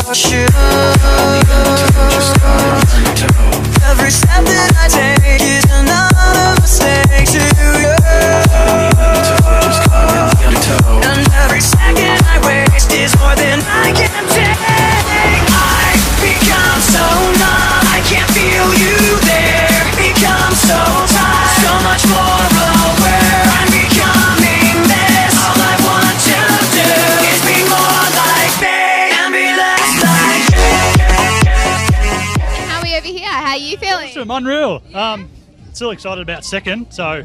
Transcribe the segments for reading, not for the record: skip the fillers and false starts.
Every step that I take is another mistake to you. And every second I waste is more than I can take. I become so numb, I can't feel you there. Become so tired, so much more aware. I'm becoming this. All I want to do is be more like me and be less like you. How are we over here? How are you feeling? Awesome, unreal. Still excited about second, so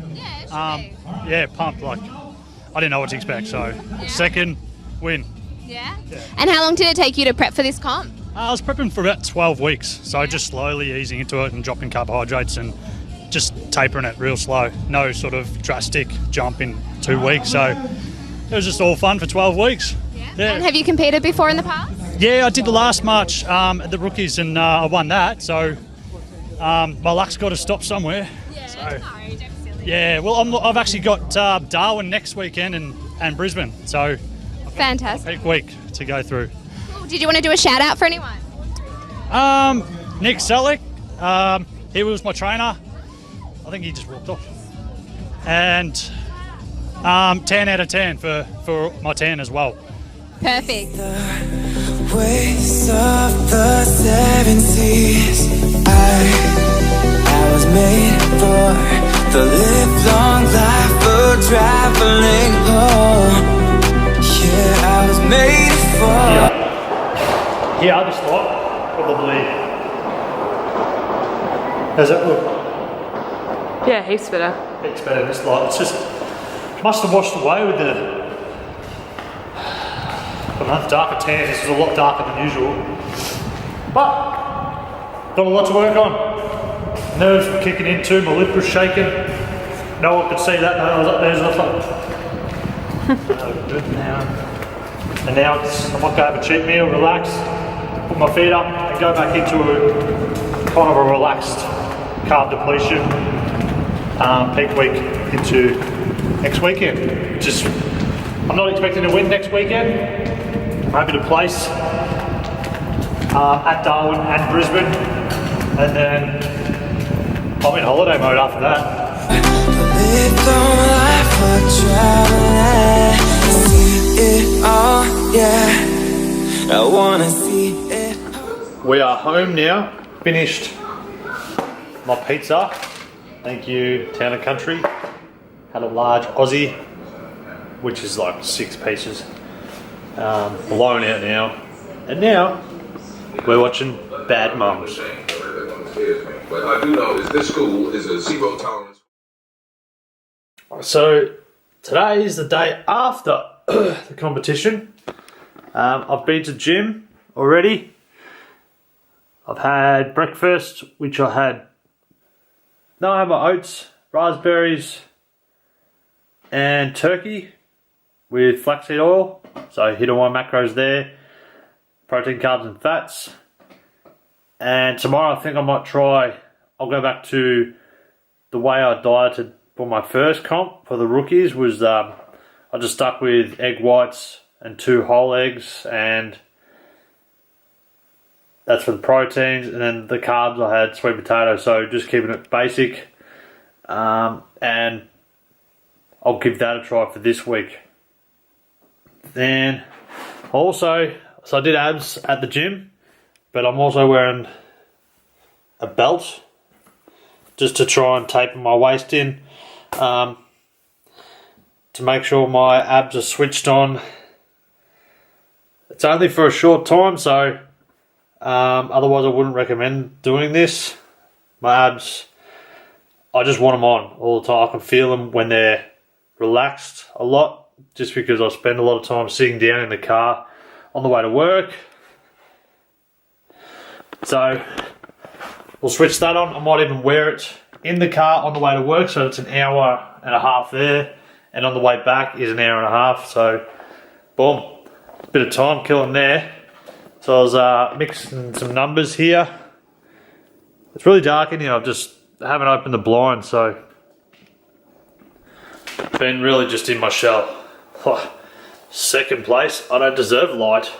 Yeah, pumped. Like I didn't know what to expect, so second win. yeah. And how long did it take you to prep for this comp? I was prepping for about 12 weeks, so just slowly easing into it and dropping carbohydrates and just tapering it real slow. No sort of drastic jump in 2 weeks, so it was just all fun for 12 weeks. Yeah. And have you competed before in the past? Yeah, I did the last March at the Rookies and I won that, so my luck's got to stop somewhere. Yeah, So, no, don't be silly. yeah, well, I've actually got Darwin next weekend and Brisbane, so Fantastic. peak week to go through. Cool. Did you want to do a shout out for anyone? Nick Selleck, he was my trainer. I think he just walked off. And 10 out of 10 for my 10 as well. Perfect. Waves of the 70s. I was made for the live-long life of traveling home. Yeah, I was made for. Yeah, this lot probably. Does it look? Yeah, heaps better. It's better this lot. It's just must have washed away with the. I don't know, darker tan. This is a lot darker than usual, but got a lot to work on. Nerves were kicking in too. My lip was shaking. No one could see that. No, I was up there. So I was like, oh, good now. And now I might go have a cheap meal, relax, put my feet up, and go back into a kind of a relaxed carb depletion peak week into next weekend. Just, I'm not expecting to win next weekend. I'm happy to place at Darwin and Brisbane, and then I'm in holiday mode after that. I wanna see it. We are home now. Finished my pizza. Thank you, Town and Country. Had a large Aussie, which is like 6 pieces. Blown out now. And now we're watching Bad Mums. What I do know is this school is a zero tolerance. So today is the day after the competition. I've been to gym already. I've had breakfast, which I had my oats, raspberries, and turkey with flaxseed oil. So hit all my macros there. Protein, carbs, and fats. And tomorrow I think I might try. I'll go back to the way I dieted for my first comp for the Rookies. Was I just stuck with egg whites and 2 whole eggs, and that's for the proteins, and then the carbs I had sweet potato, so just keeping it basic. And I'll give that a try for this week. Then also, so I did abs at the gym, but I'm also wearing a belt just to try and taper my waist in, to make sure my abs are switched on. It's only for a short time, so otherwise I wouldn't recommend doing this. My abs, I just want them on all the time. I can feel them when they're relaxed a lot, just because I spend a lot of time sitting down in the car on the way to work. So we'll switch that on. I might even wear it in the car on the way to work, so it's an hour and a half there, and on the way back is an hour and a half. So boom, bit of time killing there. So I was mixing some numbers here. It's really dark in here. I haven't opened the blind, so been really just in my shell. Oh, second place. I don't deserve light.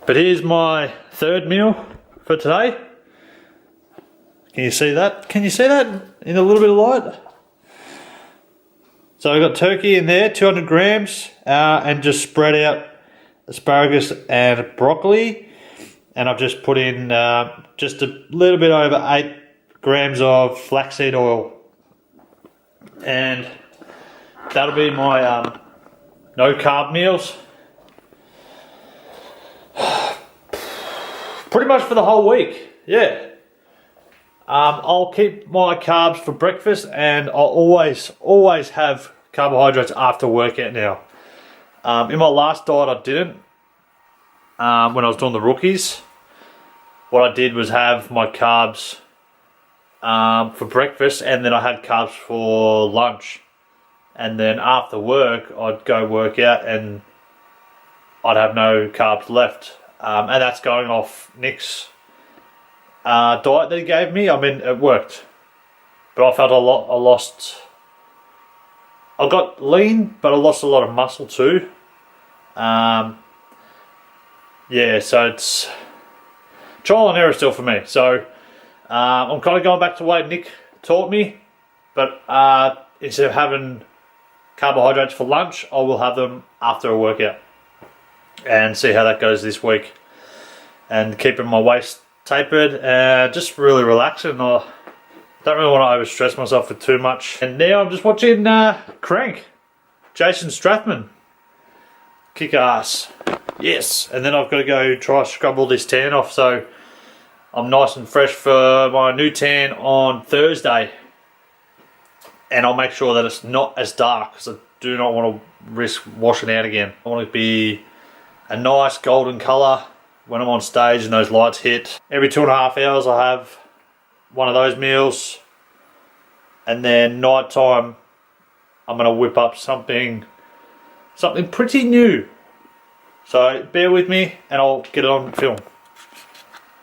But here's my third meal for today. Can you see that? Can you see that in a little bit of light? So I've got turkey in there, 200 grams, and just spread out asparagus and broccoli. And I've just put in just a little bit over 8 grams of flaxseed oil. And that'll be my no carb meals. Pretty much for the whole week, yeah. I'll keep my carbs for breakfast, and I'll always have carbohydrates after workout now. In my last diet I didn't. When I was doing the rookies, what I did was have my carbs for breakfast, and then I had carbs for lunch. And then after work, I'd go work out and I'd have no carbs left. And that's going off Nick's diet that he gave me. I mean, it worked. But I felt I got lean, but I lost a lot of muscle too. Yeah, so it's trial and error still for me. So I'm kind of going back to the way Nick taught me. But instead of having carbohydrates for lunch, I will have them after a workout. And see how that goes this week. And keeping my waist tapered and just really relaxing. I don't really want to overstress myself with too much. And now I'm just watching Crank. Jason Strathman. Kick ass. Yes. And then I've got to go try to scrub all this tan off so I'm nice and fresh for my new tan on Thursday. And I'll make sure that it's not as dark because I do not want to risk washing out again. I want it to be a nice golden colour when I'm on stage and those lights hit. Every 2.5 hours I have one of those meals, and then night time I'm going to whip up something pretty new. So bear with me and I'll get it on film.